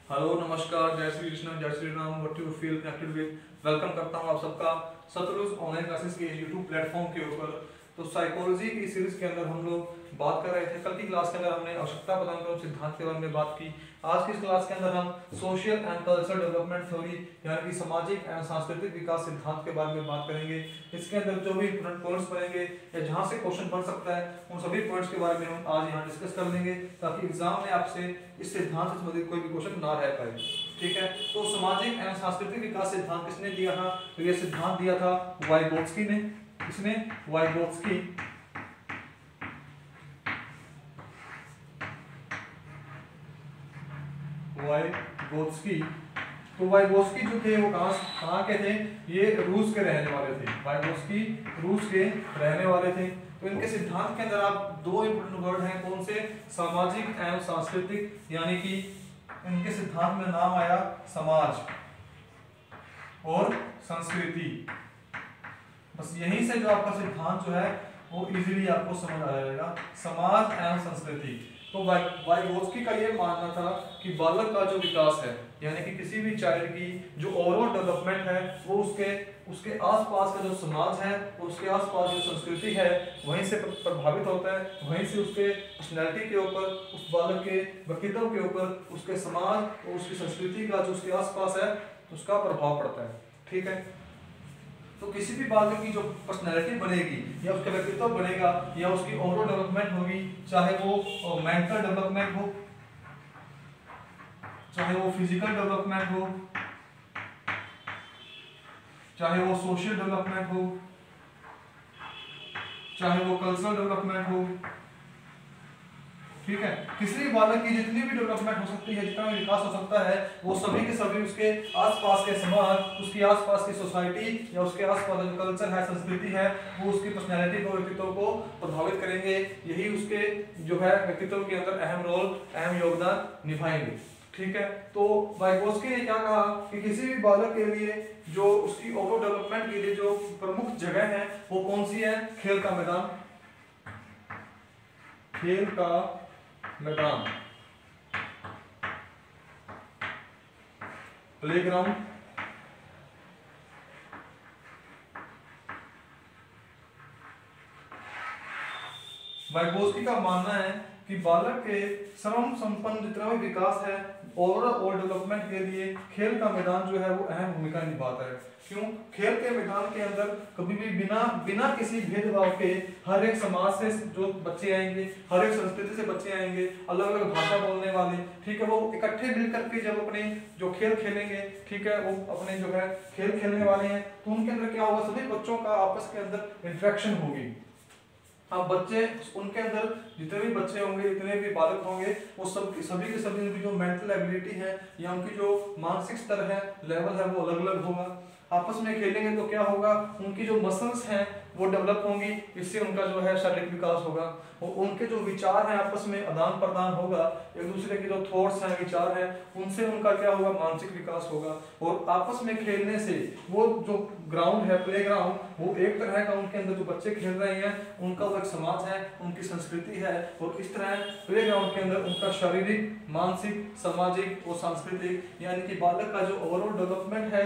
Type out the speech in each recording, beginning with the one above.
Hello नमस्कार, जय श्री कृष्ण, जय Shri Ram. What you feel connected with. Welcome करता हूं आप सबका सतलुज ऑनलाइन क्लासेस के यूट्यूब प्लेटफॉर्म के ऊपर। तो साइकोलॉजी की सीरीज के अंदर हम लोग बात कर रहे थे। कल की क्लास के अंदर हमने आवश्यकता पदानुक्रम सिद्धांत के बारे में बात की। आज की इस क्लास के अंदर हम social and cultural development theory यानी कि सामाजिक एवं सांस्कृतिक विकास सिद्धांत के बारे में बात करेंगे। इसके अंदर जो भी इंपोर्टेंट पॉइंट्स बनेंगे या जहां से क्वेश्चन बन सकता है उन सभी पॉइंट्स के बारे में हम आज यहाँ डिस्कस कर लेंगे, ताकि एग्जाम में आपसे इस सिद्धांत से संबंधित कोई भी क्वेश्चन ना रह पाए। ठीक है, तो सामाजिक एवं सांस्कृतिक विकास सिद्धांत किसने दिया था? तो ये सिद्धांत दिया था वाइगोत्स्की ने। इसने वाइगोत्स्की तो वाइगोत्स्की जो थे वो कहाँ के थे? ये रूस के रहने वाले थे। वाइगोत्स्की रूस के रहने वाले थे। तो इनके सिद्धांत के अंदर आप दो इंपोर्टेंट वर्ड हैं, कौन से? सामाजिक एवं सांस्कृतिक, यानी कि इनके सिद्धांत में नाम आया समाज और संस्कृति। बस यहीं से जो आपका सिद्धांत जो है वो इजीली आपको समझ आ जाएगा, समाज एवं संस्कृति। तो वाइगोत्स्की का ये मानना था कि बालक का जो विकास है, यानी कि किसी भी चाइल्ड की जो ओवरऑल डेवलपमेंट है, वो उसके आसपास का जो समाज है और उसके आसपास जो संस्कृति है वहीं से प्रभावित होता है। वहीं से उसके पर्सनैलिटी के ऊपर, उस बालक के व्यक्तित्व के ऊपर, उसके समाज और उसकी संस्कृति का जो उसके आसपास है उसका प्रभाव पड़ता है। ठीक है, तो किसी भी बालक की जो पर्सनैलिटी बनेगी या उसका व्यक्तित्व बनेगा या उसकी ओवरऑल डेवलपमेंट होगी, चाहे वो मेंटल डेवलपमेंट हो, चाहे वो फिजिकल डेवलपमेंट हो, चाहे वो सोशल डेवलपमेंट हो, चाहे वो कल्चरल डेवलपमेंट हो। ठीक है, किसी भी बालक की जितनी भी डेवलपमेंट हो सकती है, जितना भी विकास हो सकता है, वो सभी के सभी उसके आसपास के समाज, उसकी आसपास की सोसाइटी या उसके आसपास जो कल्चर है, संस्कृति है, वो उसकी पर्सनैलिटी को, व्यक्तित्व को प्रभावित करेंगे। यही उसके जो है व्यक्तित्व के अंदर अहम रोल, अहम योगदान निभाएंगे। ठीक है, तो वाइगोत्स्की ने क्या कहा कि किसी भी बालक के लिए जो उसकी ओवरऑल डेवलपमेंट के लिए जो प्रमुख जगह है वो कौन सी है? खेल का मैदान, खेल का मैदान, प्लेग्राउंड, वाइगोत्स्की का मानना है कि बालक के सर्व संपन्न जितना भी विकास है, ओवरऑल डेवलपमेंट के लिए खेल का मैदान जो है वो अहम भूमिका निभाता है। क्यों? खेल के मैदान के अंदर कभी भी बिना किसी भेदभाव के हर एक समाज से जो बच्चे आएंगे, हर एक संस्कृति से बच्चे आएंगे, अलग अलग भाषा बोलने वाले, ठीक है, वो इकट्ठे मिलकर के जब अपने जो खेल खेलेंगे, ठीक है, वो अपने जो है खेल खेलने वाले हैं, तो उनके अंदर क्या होगा? सभी बच्चों का आपस के अंदर इंटरेक्शन होगी। अब बच्चे, उनके अंदर जितने भी बच्चे होंगे, जितने भी बालक होंगे, वो सभी के सभी उनकी जो मेंटल एबिलिटी है या उनकी जो मानसिक स्तर है, लेवल है, वो अलग अलग होगा। आपस में खेलेंगे तो क्या होगा? उनकी जो मसल्स हैं वो डेवलप होंगी, इससे उनका जो है शारीरिक विकास होगा और उनके जो विचार हैं आपस में आदान प्रदान होगा, एक दूसरे के जो थॉट्स हैं, विचार हैं, उनसे उनका क्या होगा? मानसिक विकास होगा। और आपस में खेलने से वो जो ग्राउंड है, प्लेग्राउंड, वो एक तरह का उनके अंदर जो बच्चे खेल रहे हैं उनका वो एक समाज है, उनकी संस्कृति है, और इस तरह प्लेग्राउंड के अंदर उनका शारीरिक, मानसिक, सामाजिक और सांस्कृतिक, यानी कि बालक का जो ओवरऑल डेवलपमेंट है,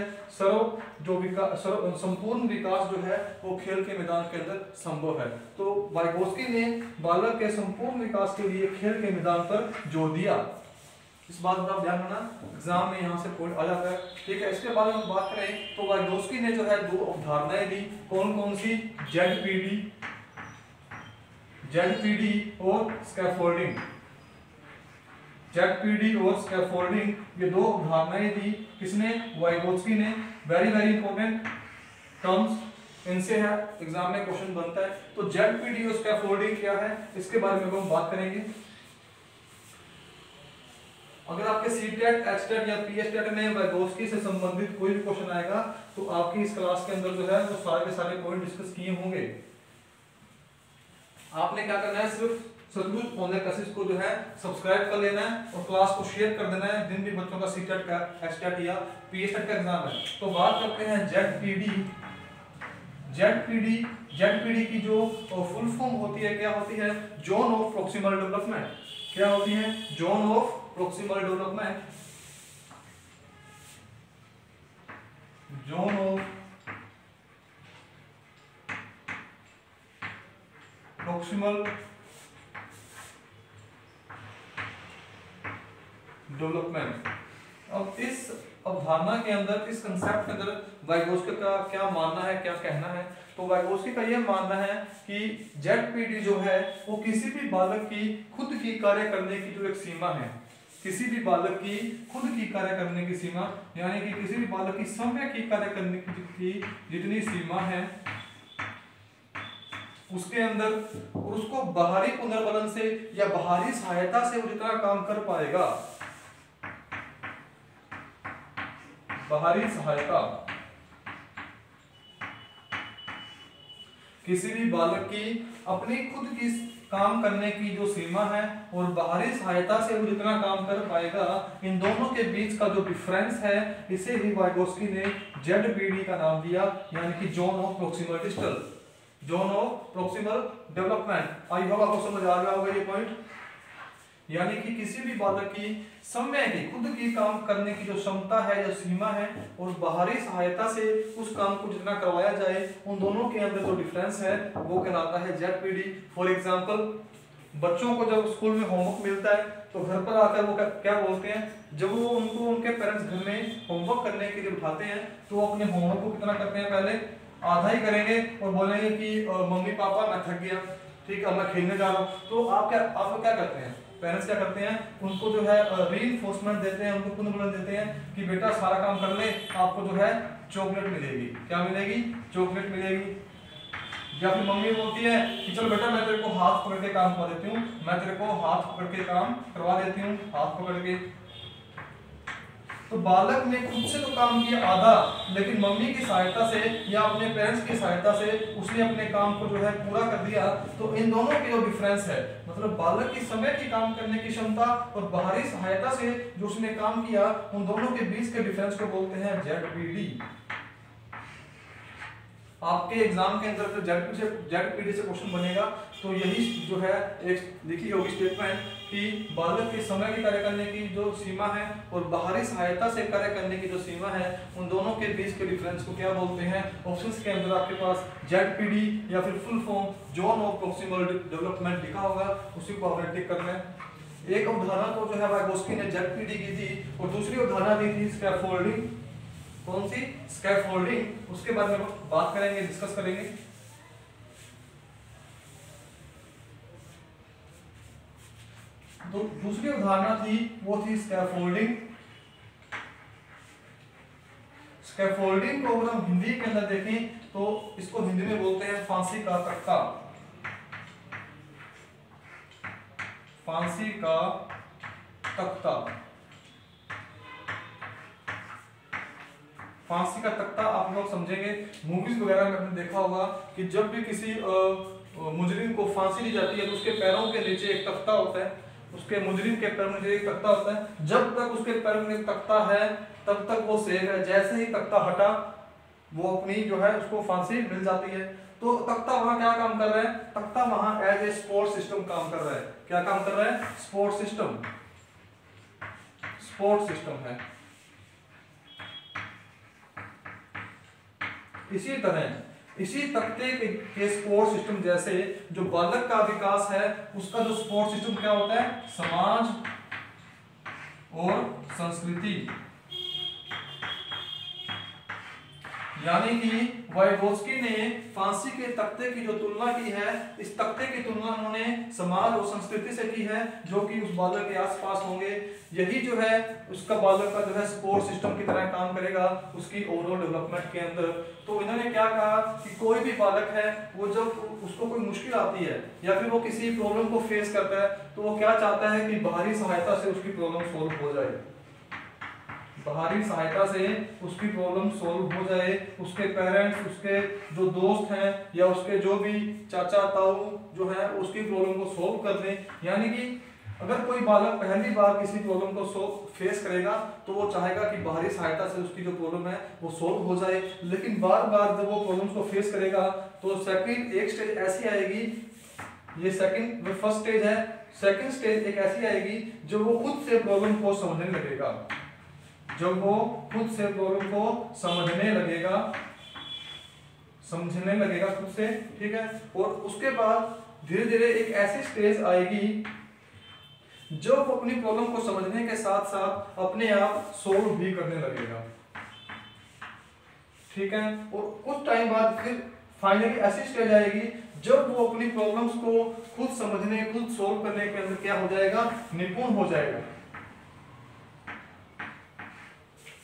संपूर्ण विकास जो है वो खेल के मैदान के अंदर संभव है। तो वाइगोत्स्की ने बालक के संपूर्ण विकास के लिए खेल के मैदान पर जोर दिया। इस बात का ध्यान रखना, एग्जाम में यहाँ से पॉइंट आ जाता है। ठीक है, इसके बाद हम बात करें तो वाइगोत्स्की ने जो है दो अवधारणाएं दी। कौन कौन सी? जेडपीडी और स्कैफोल्डिंग। जेडपीडी और स्कैफोल्डिंग, ये दो अवधारणाएं दी। किसने? वाइगोत्स्की ने। वेरी वेरी इंपॉर्टेंट टर्म्स, इनसे है एग्जाम में क्वेश्चन बनता है। तो जेडपीडी और स्कैफोल्डिंग क्या है, इसके बारे में हम बात करेंगे। अगर आपके सीटेट, एचटेट या पीएचटेट में वाइगोत्स्की से संबंधित कोई भी क्वेश्चन आएगा तो आपकी इस क्लास के अंदर जो है वो सारे के सारे पॉइंट डिस्कस किए होंगे। आपने क्या करना है? सिर्फ सतलुज ऑनलाइन क्लासेस को जो है सब्सक्राइब कर लेना है और क्लास को शेयर कर देना है जिन भी बच्चों का सीटेट का, एचटेट या पीएचटेट का एग्जाम है। तो बात करते हैं जेडपीडी। जेडपीडी की जो फुल फॉर्म होती है, क्या होती है? Zone of proximal development. क्या होती है? Zone of proximal development. Zone of proximal development. अब इस अवधारणा के अंदर, इस कंसेप्ट के अंदर वाइगोस्की का क्या मानना है, क्या कहना है? तो वाइगोस्की का यह मानना है कि ZPD जो है वो किसी भी बालक की खुद की कार्य करने की जो एक सीमा है, किसी भी बालक की खुद की कार्य करने की सीमा, यानी कि किसी भी बालक की समय की कार्य करने की जितनी सीमा है उसके अंदर, और उसको बाहरी पुनर्बलन से या बाहरी सहायता से वो जितना काम कर पाएगा, बाहरी सहायता, किसी भी बालक की अपनी खुद की काम करने की जो सीमा है और बाहरी सहायता से वो जितना काम कर पाएगा, इन दोनों के बीच का जो डिफरेंस है, इसे ही वाइगोस्की ने ZPD का नाम दिया, यानी कि zone of proximal distal, zone of proximal development. I hope आपको समझ आ गया होगा ये पॉइंट। यानी कि किसी भी बालक की समय की खुद की काम करने की जो क्षमता है, जो सीमा है, और बाहरी सहायता से उस काम को जितना करवाया जाए, उन दोनों के अंदर जो डिफरेंस है वो कहलाता है ZPD। फॉर एग्जांपल, बच्चों को जब स्कूल में होमवर्क मिलता है तो घर पर आकर वो क्या बोलते हैं, जब वो उनको उनके पेरेंट्स घर में होमवर्क करने के लिए उठाते हैं तो वो अपने होमवर्क को कितना करते हैं, पहले आधा ही करेंगे और बोलेंगे कि मम्मी पापा मैं थक गया, ठीक है मैं खेलने जा रहा हूँ। तो आप क्या करते हैं, पेरेंट्स क्या करते हैं, उनको जो है रीइंफोर्समेंट देते हैं, उनको पुनर्बलन देते हैं कि बेटा सारा काम कर ले, आपको जो है चॉकलेट मिलेगी। क्या मिलेगी? चॉकलेट मिलेगी। या फिर मम्मी बोलती है कि चलो बेटा मैं तेरे को हाथ पकड़ के काम करवा देती हूँ, मैं तेरे को हाथ पकड़ के काम करवा देती हूँ, हाथ पकड़ के। तो बालक ने खुद से तो काम किया आधा, लेकिन मम्मी की सहायता से या अपने पेरेंट्स की सहायता से उसने अपने काम को जो है पूरा कर दिया। तो इन दोनों के जो डिफरेंस है, मतलब बालक की समय की काम करने की क्षमता और बाहरी सहायता से जो उसने काम किया, उन दोनों के बीच के डिफरेंस को बोलते हैं ZPD। आपके एग्जाम के अंदर ZPD से क्वेश्चन बनेगा तो यही जो है एक लिखी होगी स्टेटमेंट कि बालक के समय की कार्य करने की जो सीमा है और बाहरी सहायता से कार्य करने की जो सीमा है, उन दोनों के बीच के डिफरेंस को क्या बोलते हैं। ऑप्शंस के अंदर आपके पास ZPD या फिर full form zone of proximal development लिखा होगा, उसी को आपने टिक करना है। एक अवधारणा तो जो है वाइगोस्की ने ZPD की थी और दूसरी अवधारणा दी थी स्कैफोल्डिंग। कौन सी? स्कैफोल्डिंग। उसके बारे में बात करेंगे, डिस्कस करेंगे। तो दूसरी अवधारणा थी वो थी स्कैफोल्डिंग। स्कैफोल्डिंग को अगर हम हिंदी के अंदर देखें तो इसको हिंदी में बोलते हैं फांसी का तख्ता। फांसी का तख्ता। फांसी का तख्ता आप लोग समझेंगे, मूवीज वगैरह में आपने देखा होगा कि जब भी किसी मुजरिम को फांसी दी जाती है तो उसके पैरों के नीचे एक तख्ता होता है, उसके मुजरिम के पैर में एक तख्ता होता है। जब तक उसके पैर में तख्ता है तब तक वो सेफ है, जैसे ही तख्ता हटा वो अपनी जो है उसको फांसी मिल जाती है। तो तख्ता वहां क्या काम कर रहा है? तख्ता वहां एज ए सपोर्ट सिस्टम काम कर रहा है। क्या काम कर रहा है? Support system. सपोर्ट सिस्टम है। इसी तरह इसी तख्ते के सपोर्ट सिस्टम जैसे जो बालक का विकास है उसका जो सपोर्ट सिस्टम क्या होता है? समाज और संस्कृति। यानी कि वाइगोस्की ने फांसी के तख्ते की जो तुलना की है, इस तख्ते की तुलना उन्होंने समाज और संस्कृति से की है जो कि उस बालक के आसपास होंगे। यही जो है उसका बालक का जो है सपोर्ट सिस्टम की तरह काम करेगा उसकी ओवरऑल डेवलपमेंट के अंदर। तो इन्होंने क्या कहा कि कोई भी बालक है वो जब उसको कोई मुश्किल आती है या फिर वो किसी प्रॉब्लम को फेस करता है तो वो क्या चाहता है कि बाहरी सहायता से उसकी प्रॉब्लम सोल्व हो जाए, बाहरी सहायता से उसकी प्रॉब्लम सॉल्व हो जाए। उसके पेरेंट्स, उसके जो दोस्त हैं या उसके जो भी चाचा ताऊ जो है उसकी प्रॉब्लम को सॉल्व कर दें। यानी कि अगर कोई बालक पहली बार किसी प्रॉब्लम को फेस करेगा तो वो चाहेगा कि बाहरी सहायता से उसकी जो प्रॉब्लम है वो सॉल्व हो जाए। लेकिन बार बार जब वो प्रॉब्लम्स को फेस करेगा तो एक स्टेज ऐसी आएगी, ये फर्स्ट स्टेज है। सेकंड स्टेज एक ऐसी आएगी जो वो खुद से प्रॉब्लम को समझने लगेगा, जब वो खुद से प्रॉब्लम को समझने लगेगा खुद से, ठीक है। और उसके बाद धीरे धीरे एक ऐसी स्टेज आएगी जब वो अपनी प्रॉब्लम को समझने के साथ साथ अपने आप सोल्व भी करने लगेगा, ठीक है। और कुछ टाइम बाद फिर फाइनली ऐसी स्टेज आएगी जब वो अपनी प्रॉब्लम्स को खुद समझने, खुद सोल्व करने के अंदर क्या हो जाएगा, निपुण हो जाएगा,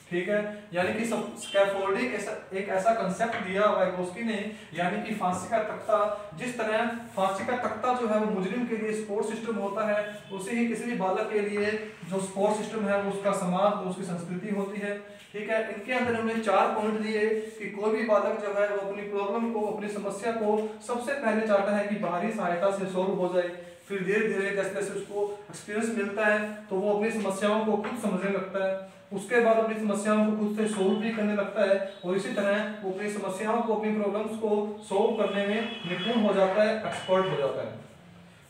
ठीक है। यानी कि स्कैफोल्डिंग एक ऐसा कंसेप्ट दिया वाइगोस्की ने, यानी कि फांसी का तख्ता। जिस तरह फांसी का तख्ता जो है वो मुजरिम के लिए सपोर्ट सिस्टम होता है, उसे ही किसी भी बालक के लिए जो सपोर्ट सिस्टम है वो उसका समाज, वो उसकी संस्कृति होती है, ठीक है। इनके अंदर हमने 4 पॉइंट दिए कि कोई भी बालक जो है वो अपनी प्रॉब्लम को, अपनी समस्या को सबसे पहले चाहता है कि बाहरी सहायता से सोल्व हो जाए। फिर धीरे धीरे जैसे जैसे उसको एक्सपीरियंस मिलता है तो वो अपनी समस्याओं को खुद समझने लगता है, उसके बाद अपनी समस्याओं को खुद से सोल्व भी करने लगता है, और इसी तरह वो अपनी समस्याओं को, अपनी प्रॉब्लम्स को सोल्व करने में निपुण हो जाता है, एक्सपर्ट हो जाता है।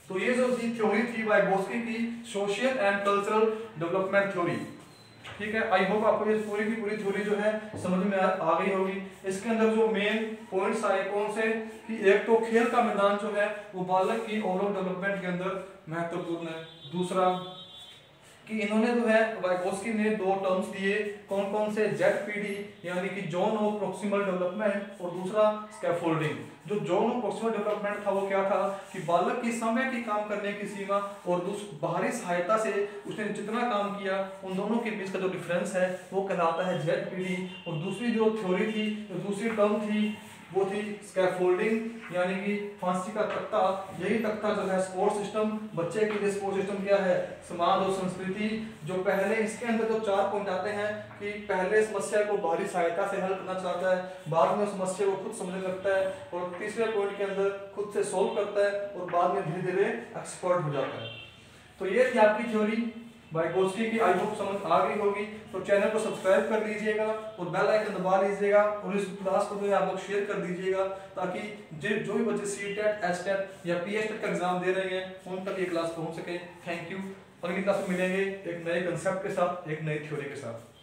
तो ये जो थ्योरी थी वाइगोस्की की, social and cultural development theory, ठीक है। आई होप आपको ये पूरी की पूरी थ्योरी जो है समझ में आ गई होगी। इसके अंदर जो मेन पॉइंट्स आए कौन से, कि एक तो खेल का मैदान जो है वो बालक की ओवरऑल डेवलपमेंट के अंदर महत्वपूर्ण है। दूसरा कि इन्होंने जो है वाइगोस्की ने 2 टर्म्स दिए, कौन कौन से, ZPD यानी कि जोन ऑफ प्रोक्सिमल डेवलपमेंट, और दूसरा स्कैफोल्डिंग। जो जोन ऑफ प्रोक्सिमल डेवलपमेंट था वो क्या था कि बालक की समय की काम करने की सीमा और बाहरी सहायता से उसने जितना काम किया उन दोनों के बीच का जो डिफरेंस है वो कहलाता है ZPD। और दूसरी जो थ्योरी थी, जो दूसरी टर्म थी वो थी स्कैफोल्डिंग, यानी कि फांसी का तख्ता। यही तख्ता जो है सपोर्ट सिस्टम, बच्चे के लिए सपोर्ट सिस्टम क्या है, समाज और संस्कृति। जो पहले इसके अंदर जो 4 पॉइंट आते हैं कि पहले समस्या को बाहरी सहायता से हल करना चाहता है, बाद में समस्या को खुद समझने लगता है, और तीसरे पॉइंट के अंदर खुद से सोल्व करता है, और बाद में धीरे धीरे एक्सपर्ट हो जाता है। तो ये थी आपकी थ्योरी वाइगोस्की की। आई होप समझ आ गई होगी। तो चैनल को सब्सक्राइब कर लीजिएगा और बेल आइकन दबा लीजिएगा, और इस क्लास को जो है आप लोग शेयर कर दीजिएगा, ताकि जो भी बच्चे CTET, HTET या PHTET का एग्जाम दे रहे हैं उन तक ये क्लास पहुंच सके। Thank you. अगली क्लास में मिलेंगे एक नए कंसेप्ट के साथ, एक नई थ्योरी के साथ।